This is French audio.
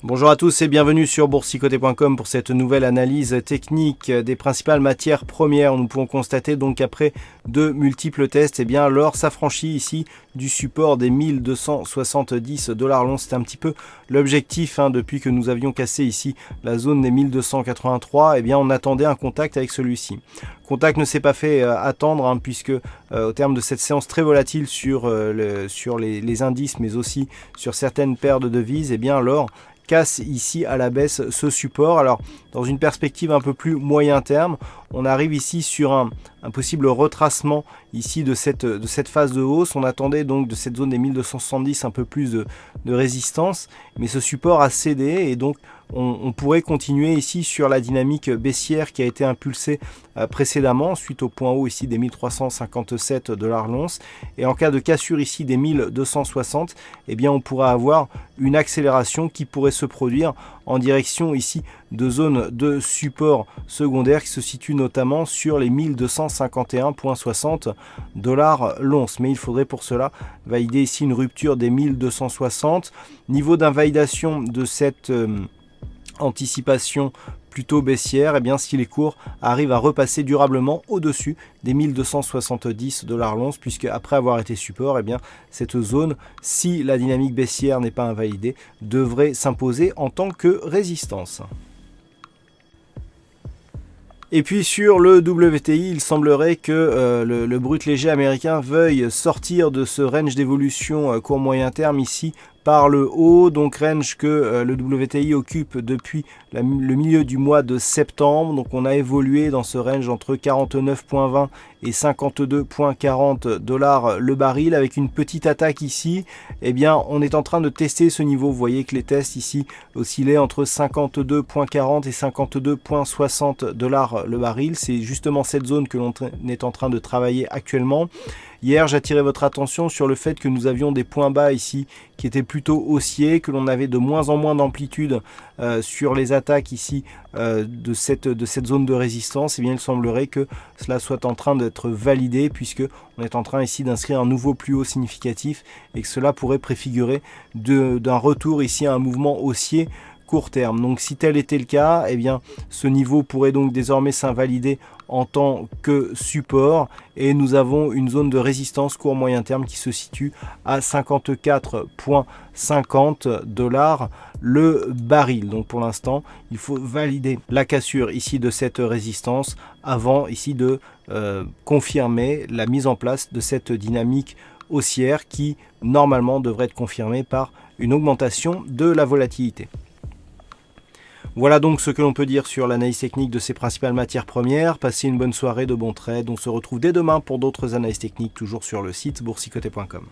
Bonjour à tous et bienvenue sur boursicoté.com pour cette nouvelle analyse technique des principales matières premières. Nous pouvons constater donc qu'après de multiples tests, l'or s'affranchit ici du support des 1270 $ l'once. C'est un petit peu l'objectif depuis que nous avions cassé ici la zone des 1283. On attendait un contact avec celui-ci. Le contact ne s'est pas fait attendre puisque au terme de cette séance très volatile sur les indices mais aussi sur certaines paires de devises, l'or casse ici à la baisse ce support. Alors dans une perspective un peu plus moyen terme, on arrive ici sur un possible retracement ici de cette phase de hausse. On attendait donc de cette zone des 1270 un peu plus de résistance, mais ce support a cédé et donc on pourrait continuer ici sur la dynamique baissière qui a été impulsée précédemment suite au point haut ici des 1357 $ l'once. Et en cas de cassure ici des 1260, on pourra avoir une accélération qui pourrait se produire en direction ici de zones de support secondaire qui se situent notamment sur les 1251,60 $ l'once. Mais il faudrait pour cela valider ici une rupture des 1260. Niveau d'invalidation de cette anticipation plutôt baissière, si les cours arrivent à repasser durablement au-dessus des 1270 $ l'once, puisque après avoir été support, cette zone, si la dynamique baissière n'est pas invalidée, devrait s'imposer en tant que résistance. Et puis sur le WTI, il semblerait que le brut léger américain veuille sortir de ce range d'évolution court moyen terme ici par le haut, donc range que le WTI occupe depuis le milieu du mois de septembre. Donc on a évolué dans ce range entre 49,20 et 52,40 $ le baril avec une petite attaque ici. On est en train de tester ce niveau. Vous voyez que les tests ici oscillaient entre 52,40 et 52,60 $ le baril. C'est justement cette zone que l'on est en train de travailler actuellement. Hier, j'attirais votre attention sur le fait que nous avions des points bas ici qui étaient plutôt haussiers, que l'on avait de moins en moins d'amplitude sur les attaques ici de cette zone de résistance. Il semblerait que cela soit en train d'être validé puisque on est en train ici d'inscrire un nouveau plus haut significatif et que cela pourrait préfigurer d'un retour ici à un mouvement haussier court terme. Donc si tel était le cas, ce niveau pourrait donc désormais s'invalider en tant que support et nous avons une zone de résistance court moyen terme qui se situe à 54,50 $ le baril. Donc pour l'instant, il faut valider la cassure ici de cette résistance avant ici de confirmer la mise en place de cette dynamique haussière qui normalement devrait être confirmée par une augmentation de la volatilité. Voilà donc ce que l'on peut dire sur l'analyse technique de ces principales matières premières. Passez une bonne soirée, de bons trades. On se retrouve dès demain pour d'autres analyses techniques, toujours sur le site boursicoté.com.